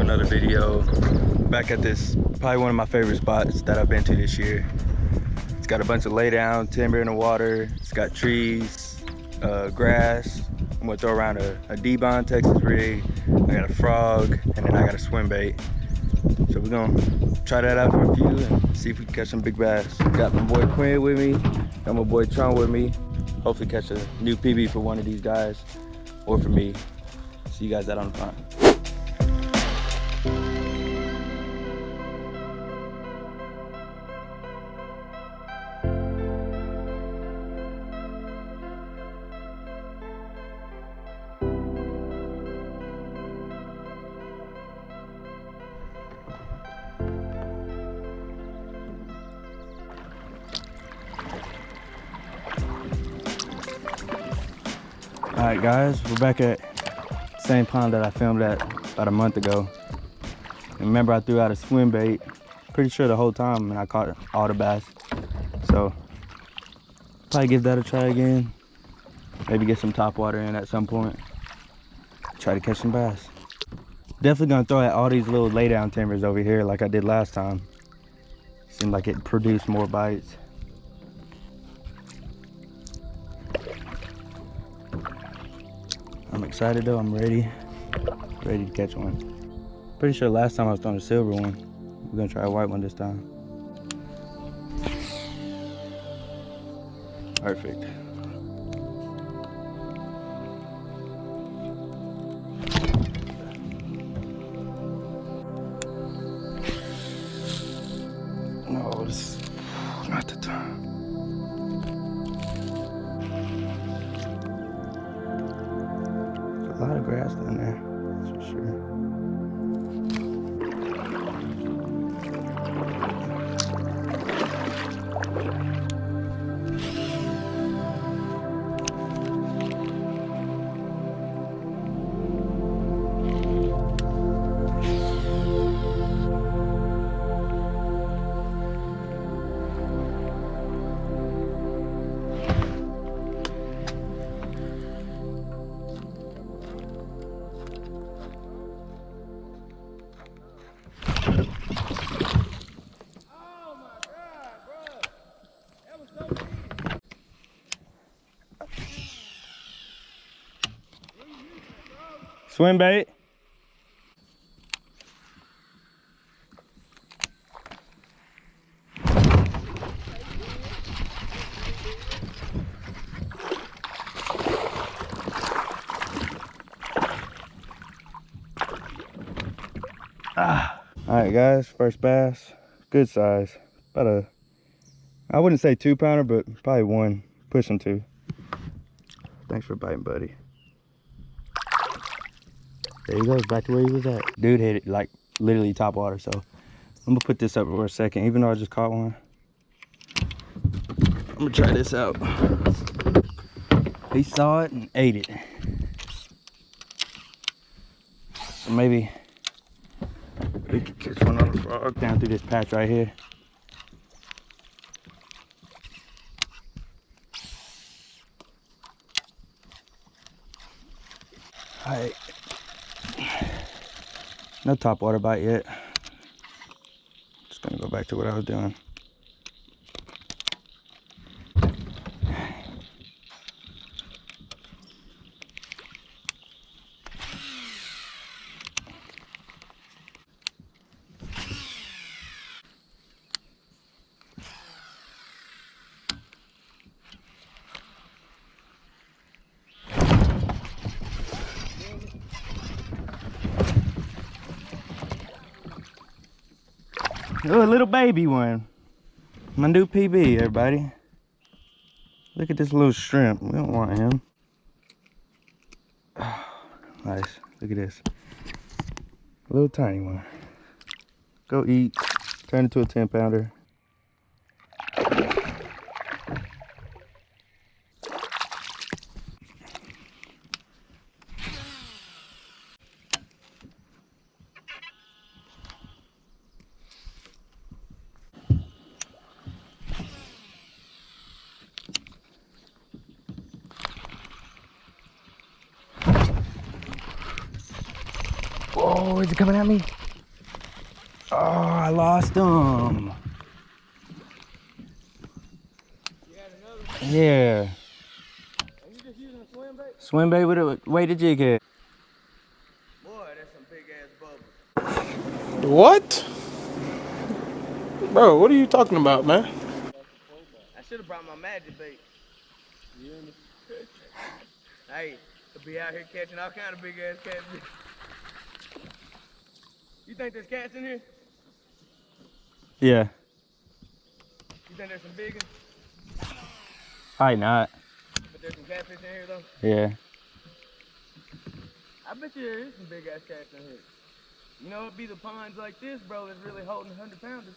another video. Back at this, probably one of my favorite spots that I've been to this year. It's got a bunch of lay down timber in the water. It's got trees, grass. I'm gonna throw around a D-Bond Texas rig. I got a frog, and then I got a swim bait. So we're gonna try that out for a few and see if we can catch some big bass. Got my boy Quinn with me, got my boy Tron with me. Hopefully catch a new PB for one of these guys, or for me. See you guys out on the pond. All right, guys, we're back at the same pond that I filmed at about a month ago. And remember, I threw out a swim bait, pretty sure the whole time, and I caught all the bass. So probably give that a try again. Maybe get some top water in at some point. Try to catch some bass. Definitely gonna throw at all these little lay down timbers over here like I did last time. Seemed like it produced more bites. I'm excited though, I'm ready to catch one. Pretty sure last time I was throwing a silver one. We're gonna try a white one this time. Perfect. No, this is not the time. A lot of grass down there, that's for sure. Swim bait. All right, guys, first bass, good size. About a, I wouldn't say 2-pounder, but probably one, pushing 2. Thanks for biting, buddy. There he goes, back to where he was at. Dude hit it like literally top water, so I'm gonna put this up for a second, even though I just caught one. I'm gonna try this out. He saw it and ate it. So maybe we could catch one on the frog down through this patch right here. All right. No top water bite yet. Just gonna go back to what I was doing. Oh, a little baby one. My new PB, everybody. Look at this little shrimp. We don't want him. Oh, nice. Look at this. A little tiny one. Go eat. Turn into a 10-pounder. Oh, is it coming at me? Oh, I lost him. Yeah. Swim bait with a weighted jig head. Boy, that's some big ass bubbles. What? Bro, what are you talking about, man? I should have brought my magic bait. Hey, to be out here catching all kind of big ass catfish. You think there's cats in here? Yeah. You think there's some big ones? Probably not. But there's some catfish in here though? Yeah. I bet you there is some big ass cats in here. You know, it'd be the ponds like this, bro, that's really holding 100-pounders.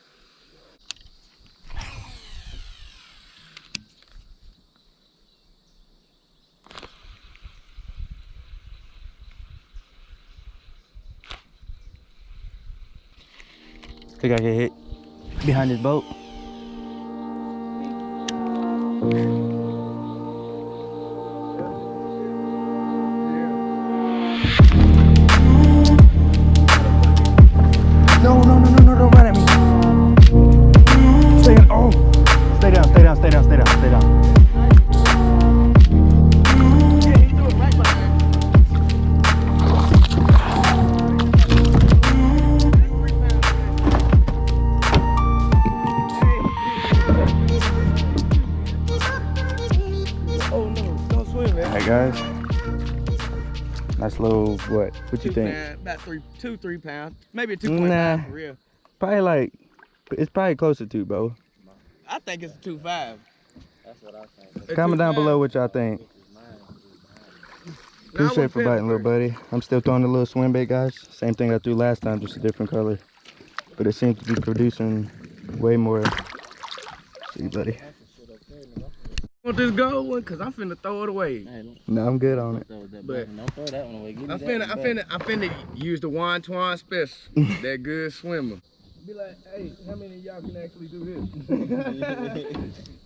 I think I get hit behind this boat. No, no, no, no, no, don't run at me. Stay down. Oh, stay down, stay down, stay down, stay down, stay down. Yeah, he threw it right behind. Oh no, don't swim, man. Hey guys, nice little what you think? About 2-3 pounds, maybe 2.5 for real. Probably like, it's probably closer to, bro. I think it's a 2.5. That's what I think. Comment down below what y'all think. Appreciate for biting, little buddy. I'm still throwing a little swim bait, guys. Same thing I threw last time, just a different color. But it seems to be producing way more. See, buddy. Want this gold one? Cause I'm finna throw it away. No, I'm good on it. But don't throw that one away. I'm finna use the Wonton special. That good swimmer. Be like, hey, how many of y'all can actually do this?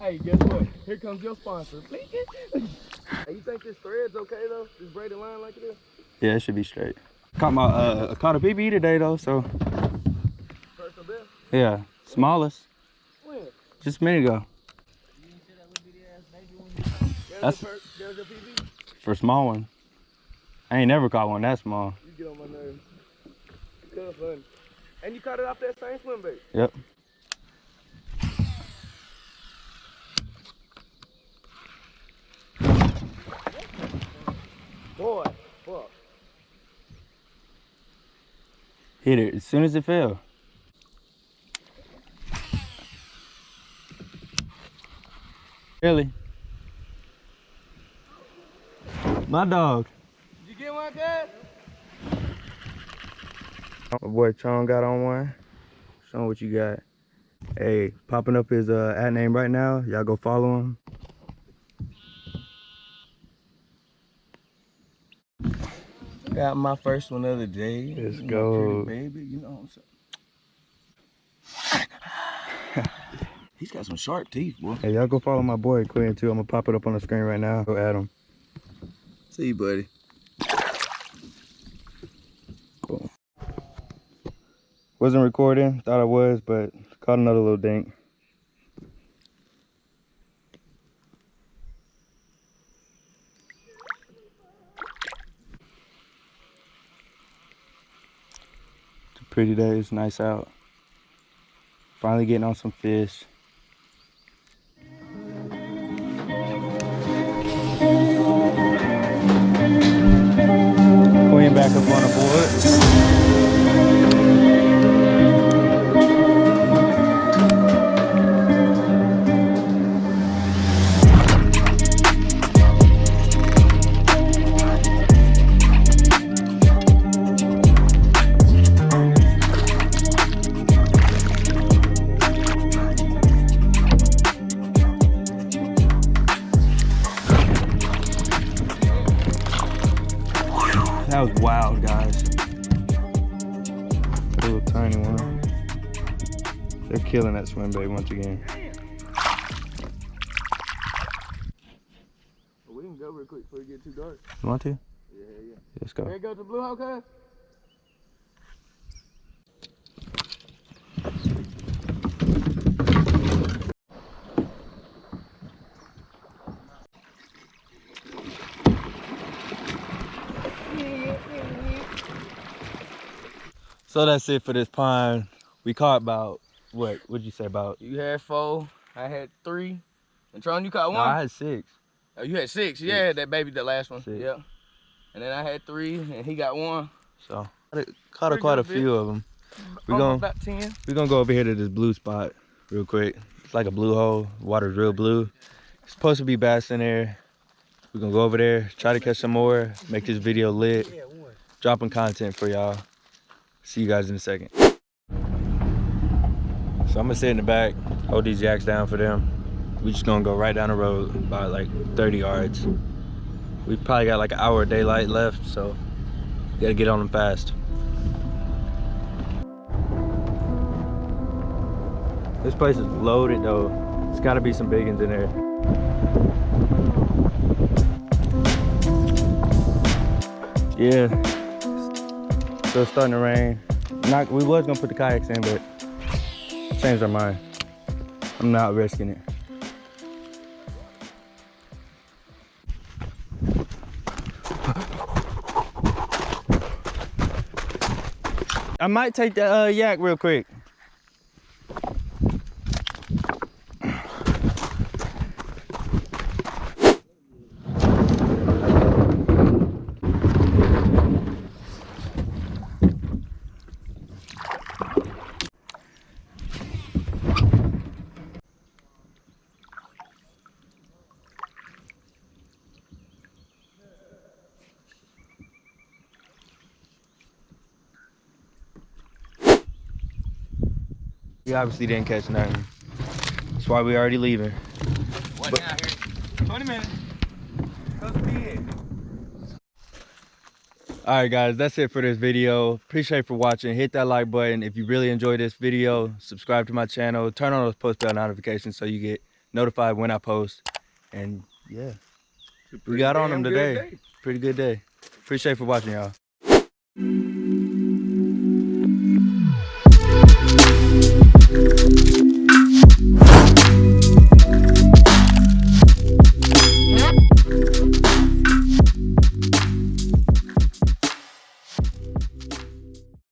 Hey, guess what? Here comes your sponsor. Hey, you think this thread's okay though? This braided line like it is? Yeah, it should be straight. Caught my caught a BB today though, so. First of best? Yeah, smallest. When? Just a minute ago. That's your PB? For small one. I ain't never caught one that small. You get on my nerves. It's fun. And you caught it off that same swim bait? Yep. Boy, fuck. Hit it as soon as it fell. Really? My dog. Did you get one, Dad? My boy Chong got on one. Show him what you got. Hey, popping up his ad name right now. Y'all go follow him. Got my first one of the day. Let's go. Baby, you know what I'm saying? He's got some sharp teeth, boy. Hey, y'all go follow my boy Quinn too. I'm gonna pop it up on the screen right now. Go at him. See you, buddy. Cool. Wasn't recording, thought I was, but caught another little dink. It's a pretty day, it's nice out. Finally getting on some fish. Queen back up on the board. That was wild, guys. A little tiny one. They're killing that swim bait once again. Well, we can go real quick before it get too dark. You want to? Yeah. Let's go. Ready to go to the blue hole, cuz? So that's it for this pond. We caught about, what'd you say about? You had 4, I had 3. And Tron, you caught 1? No, I had 6. Oh, you had 6. Yeah, that baby, the last one. 6. Yeah. And then I had 3, and he got 1. So caught quite a few of them. About 10. We're gonna go over here to this blue spot real quick. It's like a blue hole. Water's real blue. It's supposed to be bass in there. We're gonna go over there, try to catch some more, make this video lit, dropping content for y'all. See you guys in a second. So I'm gonna sit in the back, hold these jacks down for them. We just gonna go right down the road about like 30 yards. We probably got like an hour of daylight left, so we gotta get on them fast. This place is loaded though. There's gotta be some big ones in there. Yeah, so it's starting to rain. We was gonna put the kayaks in, but changed our mind. I'm not risking it. I might take the yak real quick. We obviously didn't catch nothing. That's why we already leaving. What now here? 20 minutes. All right, guys, that's it for this video. Appreciate for watching. Hit that like button if you really enjoyed this video. Subscribe to my channel. Turn on those post bell notifications so you get notified when I post. And yeah, we got on them today. Pretty good day. Appreciate for watching, y'all.